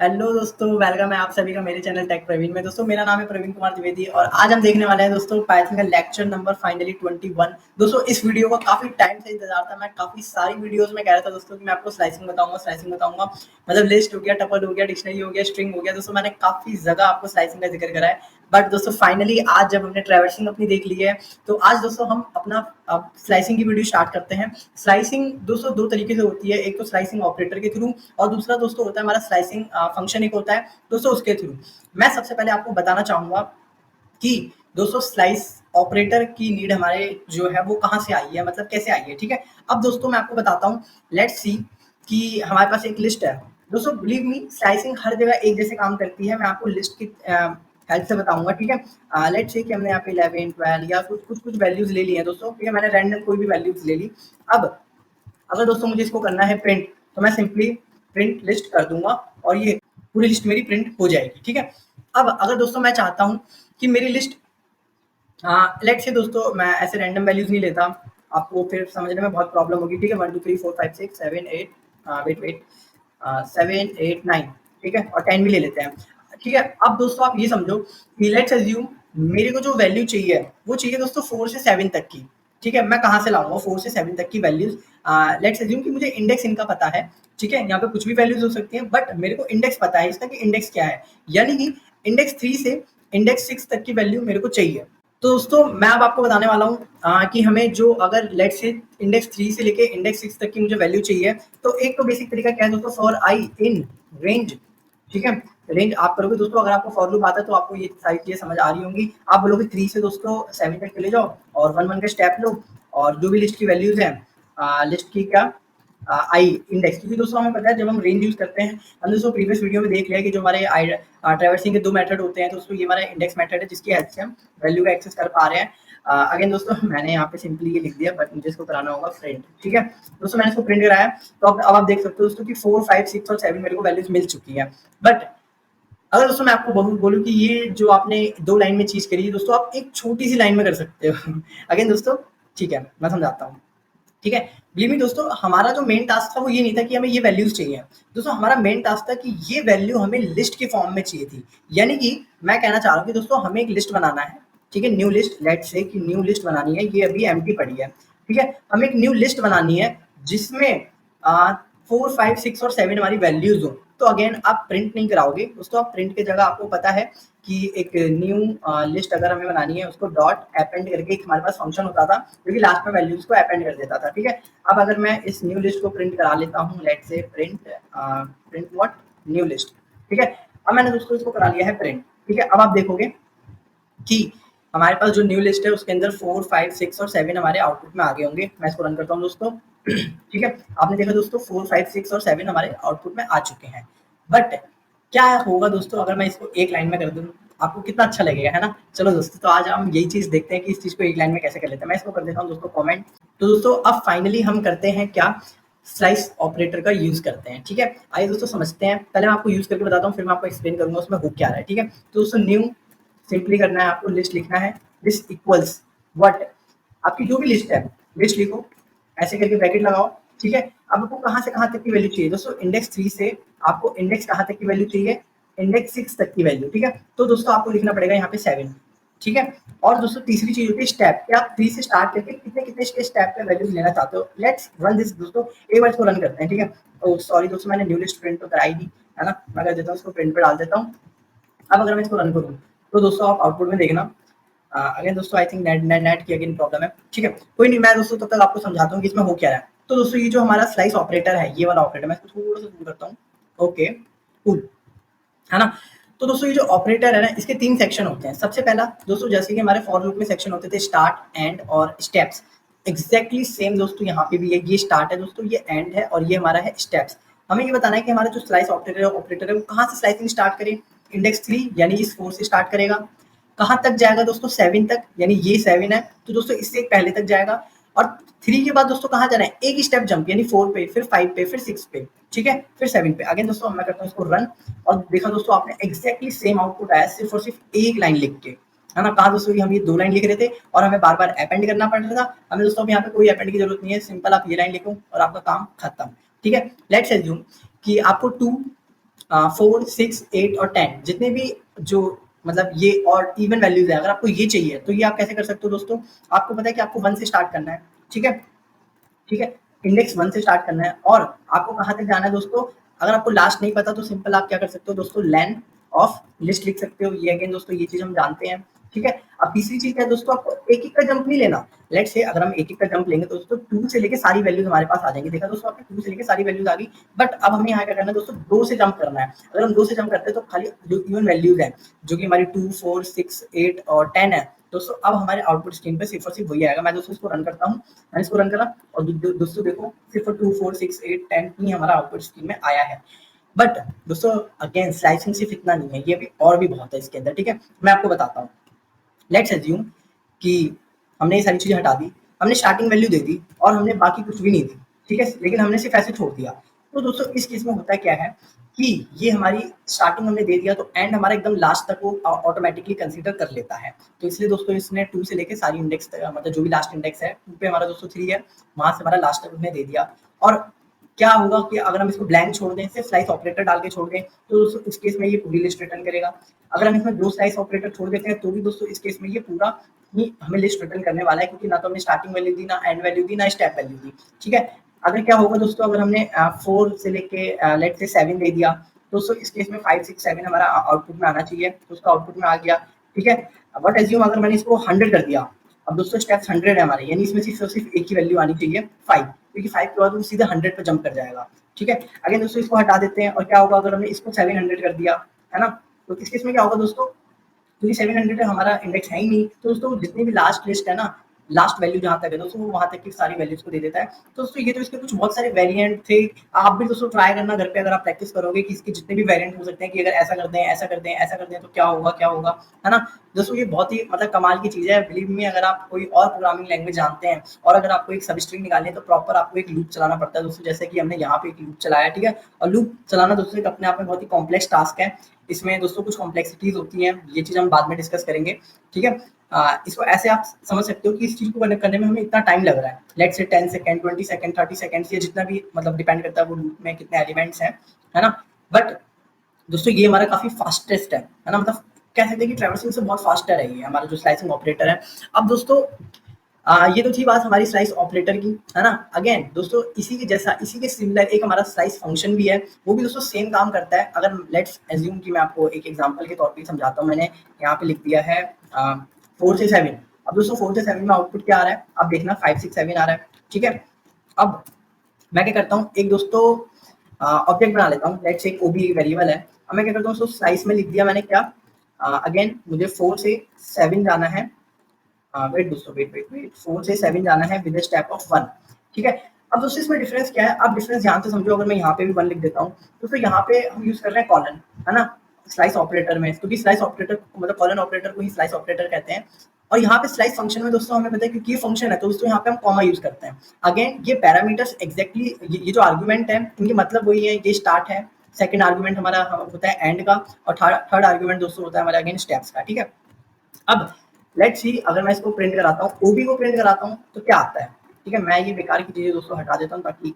Hello दोस्तों, welcome है आप सभी का मेरे चैनल टेक प्रवीण में। दोस्तों मेरा नाम है प्रवीण कुमार द्विवेदी और आज हम देखने वाले हैं दोस्तों पाइथन का लेक्चर नंबर फाइनली 21। दोस्तों इस वीडियो का काफी टाइम से इंतजार था। मैं काफी सारी वीडियोस में कह रहा था दोस्तों कि मैं आपको स्लाइसिंग बताऊंगा। मतलब लिस्ट हो गया, टपल हो गया, डिक्शनरी हो गया, स्ट्रिंग हो गया। दोस्तों मैंने काफी जगह आपको स्लाइसिंग का जिक्र करा है, बट दोस्तों फाइनली आज जब हमने ट्रैवर्सिंग अपनी देख ली है तो आज दोस्तों हम अपना अब स्लाइसिंग की वीडियो स्टार्ट करते हैं। स्लाइसिंग दोस्तों दो तरीके से होती है, एक तो स्लाइसिंग ऑपरेटर के थ्रू और दूसरा दोस्तों होता है हमारा स्लाइसिंग फंक्शन एक होता है दोस्तों उसके थ्रू। मैं सबसे पहले आपको बताना चाहूंगा कि दोस्तों स्लाइस ऑपरेटर की नीड हमारे जो है वो कहाँ से आई है, मतलब कैसे आई है। ठीक है, अब दोस्तों मैं आपको बताता हूँ। लेट्स सी कि हमारे पास एक लिस्ट है दोस्तों। बिलीव मी, स्लाइसिंग हर जगह एक जैसे काम करती है। मैं आपको लिस्ट की हेल्प से बताऊंगा। ठीक है, लेट्स सी कि हमने यहाँ पे 11 12 या कुछ वैल्यूज ले ली है दोस्तों। ठीक है, मैंने रैंडम कोई भी वैल्यूज ले ली। अब अगर दोस्तों मुझे इसको करना है प्रिंट, तो मैं सिंपली प्रिंट लिस्ट कर दूंगा और ये पूरी लिस्ट मेरी प्रिंट हो जाएगी। ठीक है, अब अगर दोस्तों मैं चाहता हूँ कि मेरी लिस्ट, लेट्स से दोस्तों मैं ऐसे रैंडम वैल्यूज नहीं लेता, आपको फिर समझने में बहुत प्रॉब्लम होगी। ठीक है, 1 2 3 4 5 6 7 8, वेट वेट 7 8 9, ठीक है, और 10 भी ले लेते हैं। ठीक है, अब दोस्तों आप ये समझो कि लेट्स अज्यूम मेरे को जो वैल्यू चाहिए वो चाहिए दोस्तों 4 से 7 तक की। ठीक है, मैं कहाँ से लाऊंगा 4 से 7 तक की वैल्यूज। लेट्स अज्यूम कि मुझे इंडेक्स इनका पता है। ठीक है, यहाँ पे कुछ भी वैल्यूज हो सकती हैं, बट मेरे को इंडेक्स पता है इसका कि इंडेक्स क्या है, यानी कि इंडेक्स 3 से इंडेक्स 6 तक की वैल्यू मेरे को चाहिए। तो दोस्तों मैं अब आपको बताने वाला हूँ कि हमें जो अगर लेट्स से इंडेक्स 3 से लेके इंडेक्स 6 तक की मुझे वैल्यू चाहिए, तो एक तो बेसिक तरीका क्या है दोस्तों, फॉर आई इन रेंज। ठीक है, रेंज आप करोगे दोस्तों, अगर आपको फॉर लूप आता है तो आपको ये सारी चीजें समझ आ रही होंगी। आप बोलोगे 3 से दोस्तों 7 तक चले जाओ और 1 1 के स्टेप लो और जो भी लिस्ट की वैल्यूज हैं, लिस्ट की क्या, आई इंडेक्स, क्योंकि दोस्तों हमें पता है जब हम रेंज यूज करते हैं, हमने दोस्तों प्रीवियस वीडियो में देख लिया कि जो हमारे ट्रैवर्सिंग के दो मेथड होते हैं दोस्तों, ये हमारा इंडेक्स मेथड है जिसकी हेल्प से हम वैल्यू का एक्सेस कर पा रहे हैं। अगेन दोस्तों मैंने यहाँ पे सिंपली ये लिख दिया, बट मुझे इसको कराना होगा प्रिंट। ठीक है दोस्तों, मैंने इसको प्रिंट कराया, तो अब आप देख सकते हो दोस्तों कि 4 5 6 और 7 मेरे को वैल्यूज मिल चुकी है। बट अगर दोस्तों मैं आपको बोलूँ कि ये जो आपने 2 लाइन में चीज करी है दोस्तों, आप एक छोटी सी लाइन में कर सकते हो। अगेन दोस्तों, ठीक है मैं समझाता हूँ। ठीक है, बिलीव मी दोस्तों, हमारा जो मेन टास्क था वो ये नहीं था कि हमें ये वैल्यूज चाहिए। दोस्तों हमारा मेन टास्क था कि ये वैल्यू हमें लिस्ट के फॉर्म में चाहिए थी। यानी कि मैं कहना चाह रहा हूँ कि दोस्तों हमें एक लिस्ट बनाना है। ठीक है, न्यू लिस्ट, लेट्स से कि न्यू लिस्ट बनानी है, ये अभी एम्प्टी पड़ी है। ठीक है, हमें एक न्यू लिस्ट बनानी है जिसमें 4 5 6 और 7 हमारी वैल्यूज हो। तो अगेन आप प्रिंट नहीं कराओगे दोस्तों, आप प्रिंट की जगह आपको पता है कि एक न्यू लिस्ट अगर हमें बनानी है, उसको डॉट अपेंड करके एक हमारे पास फंक्शन होता था जो कि लास्ट में वैल्यूज को अपेंड कर देता था। ठीक है, अब अगर मैं इस न्यू लिस्ट को प्रिंट करा लेता हूँ, let's say print what, new list. ठीक है, अब मैंने दोस्तों इसको करा लिया है प्रिंट। ठीक है, अब आप देखोगे कि हमारे पास जो न्यू लिस्ट है उसके अंदर 4 5 6 और 7 हमारे आउटपुट में आ गए होंगे। मैं इसको रन करता हूँ दोस्तों। ठीक है, आपने देखा दोस्तों 4 5 6 और 7 हमारे आउटपुट में आ चुके हैं। बट क्या होगा दोस्तों अगर मैं इसको एक लाइन में कर दूं, आपको कितना अच्छा लगेगा, है ना। चलो दोस्तों, तो आज हम यही चीज देखते हैं कि इस चीज को एक लाइन में कैसे कर लेते हैं। मैं इसको कर देता हूँ दोस्तों कमेंट। तो दोस्तों अब फाइनली हम करते हैं क्या, स्लाइस ऑपरेटर का यूज करते हैं। ठीक है, आइए दोस्तों समझते हैं। पहले मैं आपको यूज करके बताता हूँ, फिर मैं आपको एक्सप्लेन करूंगा उसमें हो क्या रहा है। ठीक है, तो दोस्तों न्यू, सिंपली करना है आपको, लिस्ट लिखना है, लिस्ट इक्वल्स व्हाट, आपकी जो भी लिस्ट है लिस्ट लिखो, ऐसे करके ब्रैकेट लगाओ। ठीक है, अब आपको कहाँ से कहाँ तक की वैल्यू चाहिए दोस्तों, इंडेक्स 3 से आपको इंडेक्स कहाँ तक की वैल्यू चाहिए, इंडेक्स 6 तक की वैल्यू। ठीक है, तो दोस्तों आपको लिखना पड़ेगा यहाँ पे 7। ठीक है, और दोस्तों तीसरी चीज होती है स्टेप, कि आप 3 से स्टार्ट करके कितने कितने के स्टेप पे वैल्यूज लेना चाहते हो। लेट्स रन दिस दोस्तों, एक बार इसको रन करते हैं। ठीक है, ओ सॉरी दोस्तों, मैंने न्यू लिस्ट प्रिंट तो कराई नहीं, है ना। मैं कर देता हूँ इसको प्रिंट पे डाल देता हूँ। अब अगर मैं इसको रन करूँ तो दोस्तों आप आउटपुट में देखना, अगेन दोस्तों आई थिंक नेट की अगेन प्रॉब्लम है। ठीक है, कोई नहीं, मैं दोस्तों तब तक आपको समझाता हूँ कि इसमें हो क्या रहा है। तो दोस्तों ये जो हमारा स्लाइस ऑपरेटर है, ये वाला ऑपरेटर, मैं इसको थोड़ा सा जूम करता हूँ। ओके कूल, है ना। तो दोस्तों ये जो ऑपरेटर है ना, इसके 3 सेक्शन होते हैं। सबसे पहला दोस्तों, जैसे कि हमारे फॉर लूप में सेक्शन होते थे स्टार्ट, एंड और स्टेप्स, एग्जैक्टली सेम दोस्तों यहाँ पे भी है। ये स्टार्ट है दोस्तों, ये एंड है और ये हमारा है स्टेप्स। हमें ये बताना है कि हमारा जो स्लाइस ऑपरेटर है वो कहाँ से स्लाइसिंग स्टार्ट करे। इंडेक्स 3 यानी इस 4 से स्टार्ट करेगा, कहाँ तक जाएगा दोस्तों, 7 तक, यानी ये 7 है तो दोस्तों इससे एक पहले तक जाएगा। और 3 के बाद दोस्तों कहाँ जाना है, एक स्टेप जंप, यानी 4 पे, फिर 5 पे, फिर 6 पे। ठीक है, फिर 7 पे। अगेन दोस्तों मैं करता हूँ इसको रन, और देखा दोस्तों आपने एग्जैक्टली सेम आउटपुट आया, सिर्फ और सिर्फ एक लाइन लिख के, है ना। कहा दोस्तों कि हम ये 2 लाइन लिख रहे थे और हमें बार बार अपेंड करना पड़ रहा था। हमें दोस्तों यहाँ पे कोई अपेंड की जरूरत नहीं है, सिंपल आप ये लाइन लिखो और आपका काम खत्म। ठीक है, लेट्स एज्यूम कि आपको 2 4, 6, 8 और 10 जितने भी जो मतलब ये और इवन वैल्यूज है, अगर आपको ये चाहिए तो ये आप कैसे कर सकते हो दोस्तों? आपको पता है कि आपको 1 से स्टार्ट करना है, ठीक है? ठीक है? इंडेक्स 1 से स्टार्ट करना है और आपको कहाँ तक जाना है दोस्तों? अगर आपको लास्ट नहीं पता तो सिंपल आप क्या कर सकते हो दोस्तों, लेन ऑफ लिस्ट लिख सकते हो। ये अगेन दोस्तों ये चीज़ हम जानते हैं, ठीक है? अब तीसरी चीज़ क्या है दोस्तों, आपको एक-एक का जंप नहीं लेना। लेट्स से अगर हम एक-एक का जंप लेंगे तो दोस्तों 2 से लेके सारी वैल्यूज़ हमारे पास आ जाएँगी। देखा दोस्तों आपने 2 से लेके सारी वैल्यूज़ आ गई, बट अब हमें यहाँ क्या करना है दोस्तों, 2 से जंप करना है। अगर हम 2 से जंप करते हैं तो खाली जो इवन वैल्यूज़ हैं, जो कि हमारी 2, 4, 6, 8 और 10 है, दोस्तों अब हमारे आउटपुट स्क्रीन पे सिर्फ और सिर्फ वही आएगा। मैं दोस्तों इसको रन करता हूँ, मैंने इसको रन करा और दोस्तों देखो सिर्फ 2, 4, 6, 8, 10 ही हमारा आउटपुट स्क्रीन में आया है। बट दोस्तों अगेन स्लाइसिंग सिर्फ इतना नहीं है, ये भी और भी बहुत है इसके अंदर, ठीक है? मैं आपको बताता हूँ। लेट्स अज्यूम कि हमने ये सारी चीज़ें हटा दी, हमने स्टार्टिंग वैल्यू दे दी और हमने बाकी कुछ भी नहीं दी, ठीक है? लेकिन हमने सिर्फ ऐसे छोड़ दिया। तो दोस्तों इस केस में होता क्या है कि ये हमारी स्टार्टिंग हमने दे दिया तो एंड हमारा एकदम लास्ट तक वो ऑटोमेटिकली कंसीडर कर लेता है। तो इसलिए दोस्तों इसने 2 से लेके सारी इंडेक्स मतलब जो भी लास्ट इंडेक्स है 2 पे हमारा दोस्तों 3 है, वहाँ से हमारा लास्ट तक उसने दे दिया। और क्या होगा कि अगर हम इसको ब्लैंक छोड़ दें, सिर्फ स्लाइस ऑपरेटर डाल के छोड़ दें, तो दोस्तों इस केस में ये पूरी लिस्ट रिटर्न करेगा। अगर हम इसमें 2 स्लाइस ऑपरेटर छोड़ देते हैं, तो भी दोस्तों इस केस में ये पूरा ही हमें लिस्ट रिटर्न करने वाला है, क्योंकि ना तो हमने स्टार्टिंग वैल्यू दी, ना एंड वैल्यू दी, ना स्टेप वैल्यू दी, ठीक है? अगर क्या होगा दोस्तों, अगर हमने 4 से लेके लेट्स से 7 दे दिया, दोस्तों इस केस में 5, 6, 7 हमारा आउटपुट में आना चाहिए, तो उसका आउटपुट में आ गया, ठीक है? बट एज्यूम अगर मैंने इसको 100 कर दिया, अब दोस्तों स्टेप्स 100 है हमारे, यानी इसमें सिर्फ और सिर्फ एक ही वैल्यू आनी चाहिए 5, क्योंकि 5 के बाद वो सीधे 100 पे जंप कर जाएगा, ठीक है? अगेन दोस्तों इसको हटा देते हैं और क्या होगा अगर हमने इसको 700 कर दिया, है ना? तो इस केस में क्या होगा दोस्तों, क्योंकि 700 हमारा इंडेक्स है ही नहीं, तो दोस्तों जितनी भी लास्ट लिस्ट है ना, लास्ट वैल्यू जहाँ तक है दोस्तों, वो वहाँ तक की सारी वैल्यूज को दे देता है। तो दोस्तों ये तो इसके कुछ बहुत सारे वेरिएंट थे। आप भी दोस्तों ट्राई करना घर पे, अगर आप प्रैक्टिस करोगे कि इसके जितने भी वेरिएंट हो सकते हैं, कि अगर ऐसा कर दें, ऐसा कर दें, ऐसा कर दें, तो क्या होगा, है ना? दोस्तों ये बहुत ही मतलब कमाल की चीज़ है। बिलीव मी, अगर आप कोई और प्रोग्रामिंग लैंग्वेज जानते हैं और अगर आपको एक सब स्ट्रिंग निकालनी है, तो प्रॉपर आपको एक लूप चलाना पड़ता है दोस्तों, जैसे कि हमने यहाँ पे एक लूप चलाया, ठीक है? और लूप चलाना दोस्तों एक अपने आप में बहुत ही कॉम्प्लेक्स टास्क है। इसमें दोस्तों कुछ कॉम्प्लेक्सिटीज होती हैं, ये चीज़ हम बाद में डिस्कस करेंगे, ठीक है? इसको ऐसे आप समझ सकते हो कि इस चीज़ को करने में हमें इतना टाइम लग रहा है, let's say 10 second, 20 second, 30 seconds, ये जितना भी मतलब डिपेंड करता है वो लूप में कितने एलिमेंट्स हैं, है ना? बट दोस्तों ये हमारा काफ़ी फास्टेस्ट है ना? मतलब कह सकते हैं कि ट्रैवर्सिंग से बहुत फास्टर है ये हमारा जो स्लाइसिंग ऑपरेटर है। अब दोस्तों ये तो थी बात हमारी स्लाइस ऑपरेटर की, है ना? अगेन दोस्तों इसी के जैसा, इसी के सिमिलर एक हमारा स्लाइस फंक्शन भी है, वो भी दोस्तों सेम काम करता है। अगर लेट्स एज्यूम कि मैं आपको एक एग्जांपल के तौर पे समझाता हूँ। मैंने यहाँ पे लिख दिया है 4 से 7। अब दोस्तों 4 से 7 में आउटपुट क्या आ रहा है? अब देखना 5, 6, 7 आ रहा है, ठीक है? अब मैं क्या करता हूँ, एक दोस्तों ऑब्जेक्ट बना लेता हूँ, लेट्स एक ओबी वेरिएबल है। अब मैं क्या करता हूँ, उसको स्लाइस में लिख दिया मैंने क्या, अगेन मुझे 4 से 7 जाना है। वेट दोस्तों, वेट 4 से 7 जाना है विद स्टेप ऑफ 1, ठीक है? अब दोस्तों इसमें डिफरेंस क्या है? आप डिफरेंस ध्यान से समझो। अगर मैं यहाँ पे भी 1 लिख देता हूँ, तो फिर यहाँ पे हम यूज कर रहे हैं कॉलन, है ना? स्लाइस ऑपरेटर में, क्योंकि स्लाइस ऑपरेटर मतलब कॉलन ऑपरेटर को ही स्लाइस ऑपरेटर कहते हैं। और यहाँ पे स्लाइस फंक्शन में दोस्तों हमें पता है, क्योंकि ये फंक्शन है, तो दोस्तों यहाँ पे हम कॉमा यूज करते हैं। अगेन ये पैरामीटर्स एग्जैक्टली ये जो आर्गुमेंट है, इनके मतलब वही है, ये स्टार्ट है, सेकंड आर्गुमेंट हमारा होता है एंड का, और थर्ड आर्गुमेंट दोस्तों होता है हमारा अगेन स्टेप्स का, ठीक है? अब लेट्स सी, अगर मैं इसको प्रिंट कराता हूँ, ओबी को प्रिंट कराता हूँ, तो क्या आता है? ठीक है, मैं ये बेकार की चीजें दोस्तों हटा देता हूँ ताकि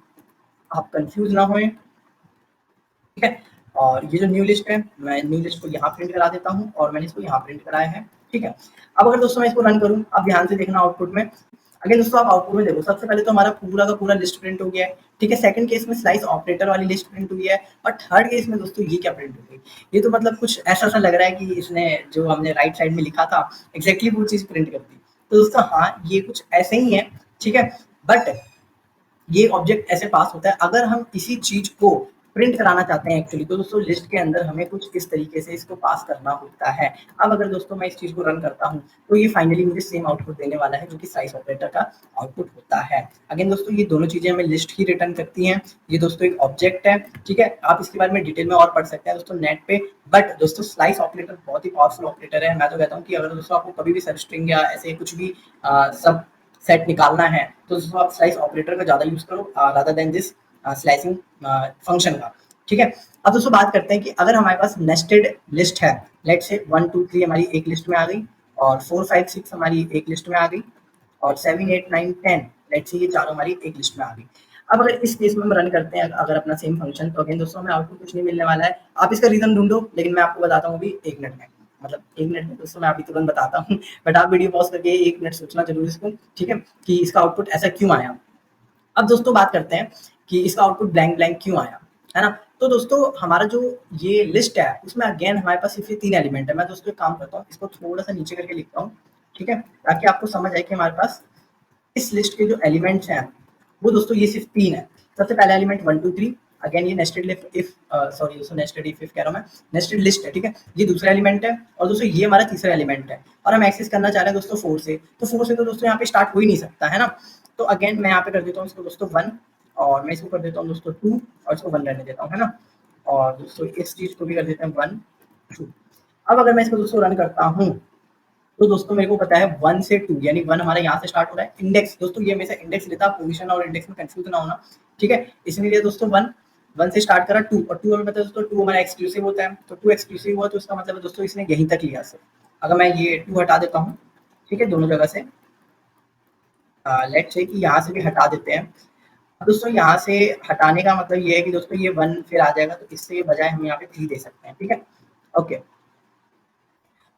आप कंफ्यूज ना होए, ठीक है? और ये जो न्यू लिस्ट है, मैं न्यू लिस्ट को यहाँ प्रिंट करा देता हूँ और मैंने इसको यहाँ प्रिंट कराया है, ठीक है? अब अगर दोस्तों मैं इसको रन करूँ, अब ध्यान से देखना आउटपुट में। अगेन दोस्तों आप आउटपुट में देखो, सबसे पहले तो हमारा पूरा का पूरा लिस्ट प्रिंट हो गया है, ठीक है? सेकंड केस में स्लाइस ऑपरेटर वाली लिस्ट प्रिंट हुई है, और थर्ड केस में दोस्तों ये क्या प्रिंट हो गई? ये तो मतलब कुछ ऐसा सा लग रहा है कि इसने जो हमने राइट साइड में लिखा था एग्जैक्टली वो चीज प्रिंट कर दी। तो दोस्तों हाँ, ये कुछ ऐसे ही है, ठीक है? बट ये ऑब्जेक्ट ऐसे पास होता है अगर हम किसी चीज को प्रिंट कराना चाहते हैं एक्चुअली, तो दोस्तों लिस्ट के अंदर हमें कुछ इस तरीके से इसको पास करना होता है। अब अगर दोस्तों मैं इस चीज को रन करता हूँ, तो ये फाइनली मुझे सेम आउटपुट देने वाला है, जो कि स्लाइस ऑपरेटर का आउटपुट होता है। अगेन दोस्तों ये दोनों चीजें हमें लिस्ट ही रिटर्न करती हैं। ये दोस्तों एक ऑब्जेक्ट है, ठीक है? आप इसके बारे में डिटेल में और पढ़ सकते हैं दोस्तों नेट पे। बट दोस्तों स्लाइस ऑपरेटर बहुत ही पावरफुल ऑपरेटर है। मैं तो कहता हूँ कि अगर दोस्तों आपको कभी भी सब स्ट्रिंग या ऐसे कुछ भी सब सेट निकालना है, तो दोस्तों आप स्लाइस ऑपरेटर का ज़्यादा यूज़ करो rather than this slicing function का, ठीक है? अब दोस्तों बात करते हैं कि अगर हमारे पास नेस्टेड लिस्ट है, लेट्स से 1, 2, 3 हमारी एक लिस्ट में आ गई, और 4, 5, 6 हमारी एक लिस्ट में आ गई, और 7, 8, 9, 10 लेट्स से ये चारों हमारी एक लिस्ट में आ गई। अब अगर इस केस में हम रन करते हैं अगर अपना सेम फंक्शन, तो अगेन दोस्तों हमें आउटपुट कुछ नहीं मिलने वाला है। आप इसका रीज़न ढूँढो, लेकिन मैं आपको बताता हूँ अभी 1 मिनट में। मतलब 1 मिनट में दोस्तों मैं अभी तुरंत बताता हूँ, बट आप वीडियो पॉज़ करके 1 मिनट सोचना ज़रूर इसको, ठीक है? कि इसका आउटपुट ऐसा क्यों आया? अब दोस्तों बात करते हैं कि इसका आउटपुट ब्लैंक ब्लैंक क्यों आया, है ना? तो दोस्तों हमारा जो ये लिस्ट है, उसमें अगेन हमारे पास सिर्फ़ ये 3 एलिमेंट है। मैं दोस्तों एक काम करता हूँ, इसको थोड़ा-सा नीचे करके लिखता हूँ, ठीक है? ताकि आपको समझ आए कि हमारे पास इस लिस्ट के जो एलिमेंट्स हैं, वो दोस्तों ये सिर्फ़ 3 है। सबसे पहला एलिमेंट 1, 2, 3, अगेन ये नेस्टेड इफ सॉरी दोस्तों नेस्टेड इफ कह रहा हूँ मैं, नेस्टेड लिस्ट है, ठीक है? ये दूसरा एलिमेंट है और दोस्तों ये हमारा तीसरा एलिमेंट है और हम एक्सेस करना चाह रहे हैं दोस्तों 4 से। तो 4 से तो दोस्तों यहाँ पे स्टार्ट हो ही नहीं सकता, है ना? तो अगेन मैं यहाँ पे कर देता हूँ इसको दोस्तों 1 और मैं इसको कर देता हूँ दोस्तों 2 और इसको 1 रहने देता हूँ, है ना? और दोस्तों इस चीज़ को भी कर देते हैं 1, 2। अब अगर मैं इसको दोस्तों रन करता हूँ, तो दोस्तों मेरे को पता है 1 से 2 यानी 1 हमारा यहाँ से स्टार्ट हो रहा है। इंडेक्स दोस्तों ये हमेशा इंडेक्स लेता है, पोजीशन और इंडेक्स में कंफ्यूज ना होना, ठीक है? इसलिए दोस्तों 1 से स्टार्ट करा 2 और 2 हमें पता है दोस्तों 2 हमारा एक्सक्लूसिव होता है। तो 2 एक्सक्लूसिव हुआ तो इसका मतलब है दोस्तों इसने यहीं तक लिया सिर्फ। अगर मैं ये 2 हटा देता हूँ, ठीक है? दोनों जगह से लेट्स से कि यहाँ से भी हटा देते हैं। अब दोस्तों यहाँ से हटाने का मतलब ये है कि दोस्तों ये 1 फिर आ जाएगा, तो इससे बजाय हम यहाँ पे 3 दे सकते हैं, ठीक है? ओके।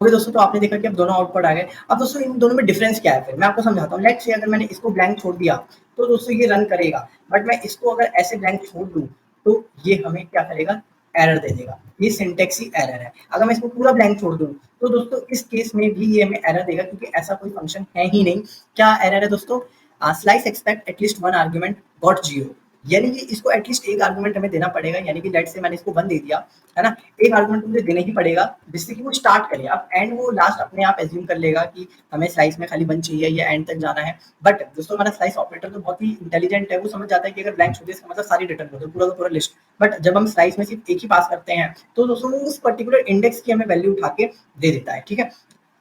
ओके दोस्तों, तो आपने देखा कि अब दोनों आउटपुट आ गए। अब दोस्तों इन दोनों में डिफरेंस क्या है फिर? मैं आपको समझाता हूँ। लेट्स से अगर मैंने इसको ब्लैंक छोड़ दिया, तो दोस्तों ये रन करेगा। बट मैं इसको अगर ऐसे ब्लैंक छोड़ दूँ, तो ये हमें क्या करेगा? एरर दे देगा। ये सिंटैक्स ही एरर है। अगर मैं इसको पूरा ब्लैंक छोड़ दूँ, तो दोस्तों इस केस में भी ये हमें एरर देगा क्योंकि ऐसा कोई फंक्शन है ही नहीं। क्या एरर है दोस्तों? Slice expect at least 1 argument got 0 यानी कि इसको एटलीस्ट एक आर्गुमेंट हमें देना पड़ेगा, यानी कि लेट्स से मैंने इसको 1 दे दिया, है ना? एक आर्गुमेंट मुझे देना ही पड़ेगा जिससे कि वो स्टार्ट करे। अब एंड वो लास्ट अपने आप एज्यूम कर लेगा कि हमें स्लाइस में खाली 1 चाहिए या एंड तक जाना है। बट दोस्तों हमारा स्लाइस ऑपरेटर तो बहुत ही इंटेलिजेंट है, वो समझ जाता है कि अगर ब्लैंक छोड़ दिया इसका मतलब सारी रिटर्न कर दो, पूरा का पूरा लिस्ट। बट जब हम स्लाइस में सिर्फ एक ही पास करते हैं, तो दोस्तों वो उस पर्टिकुलर इंडेक्स की हमें वैल्यू उठा के दे देता है, ठीक है?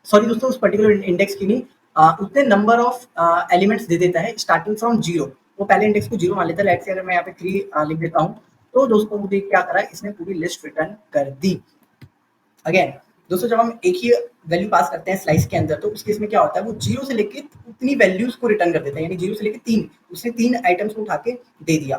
सॉरी दोस्तों, उस पर्टिकुलर इंडेक्स की नहीं, उतने नंबर ऑफ एलिमेंट्स दे देता है स्टार्टिंग फ्रॉम 0। वो पहले इंडेक्स को 0 मान लेता है। लेट्स से अगर मैं यहाँ पे 3 लिख देता हूँ, तो दोस्तों मुझे क्या करा, इसने पूरी लिस्ट रिटर्न कर दी। अगेन दोस्तों जब हम एक ही वैल्यू पास करते हैं स्लाइस के अंदर, तो उस केस में क्या होता है, वो 0 से लेके उतनी वैल्यूज को रिटर्न कर देता है, यानी 0 से लेके 3, उसने 3 आइटम्स को उठा के दे दिया।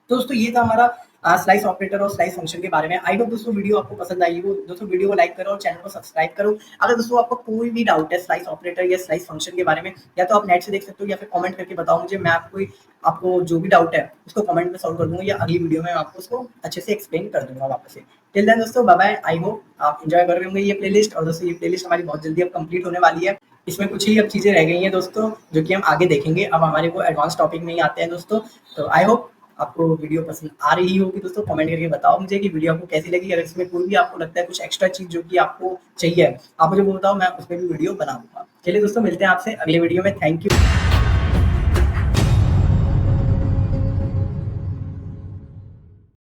तो दोस्तों ये था हमारा स्लाइस ऑपरेटर और स्लाइस फंक्शन के बारे में। आई होप दोस्तों वीडियो आपको पसंद आई हो। दोस्तों वीडियो को लाइक करो और चैनल को सब्सक्राइब करो। अगर दोस्तों आपको कोई भी डाउट है स्लाइस ऑपरेटर या स्लाइस फंक्शन के बारे में, या तो आप नेट से देख सकते हो या फिर कमेंट करके बताओ मुझे, मैं आपको जो भी डाउट है उसको कमेंट में सॉल्व कर दूंगा, या अगली वीडियो में आपको उसको अच्छे से एक्सप्लेन कर दूंगा वापस से। टिल देन दोस्तों बाय बाय। आई होप आप एंजॉय कर रहे होंगे ये प्लेलिस्ट। और दोस्तों ये प्लेलिस्ट हमारी बहुत जल्दी अब कंप्लीट होने वाली है। इसमें कुछ ही अब चीज़ें रह गई हैं दोस्तों, जो कि हम आगे देखेंगे। अब हमारे वो एडवांस टॉपिक में ही आते हैं दोस्तों। तो आई होप आपको वीडियो पसंद आ रही होगी दोस्तों। कमेंट करके बताओ मुझे कि वीडियो आपको कैसी लगी। अगर इसमें कोई भी आपको लगता है कुछ एक्स्ट्रा चीज़ जो कि आपको चाहिए, आप मुझे वो बताओ, मैं उसमें भी वीडियो बना दूंगा। चलिए दोस्तों, मिलते हैं आपसे अगले वीडियो में। Thank you.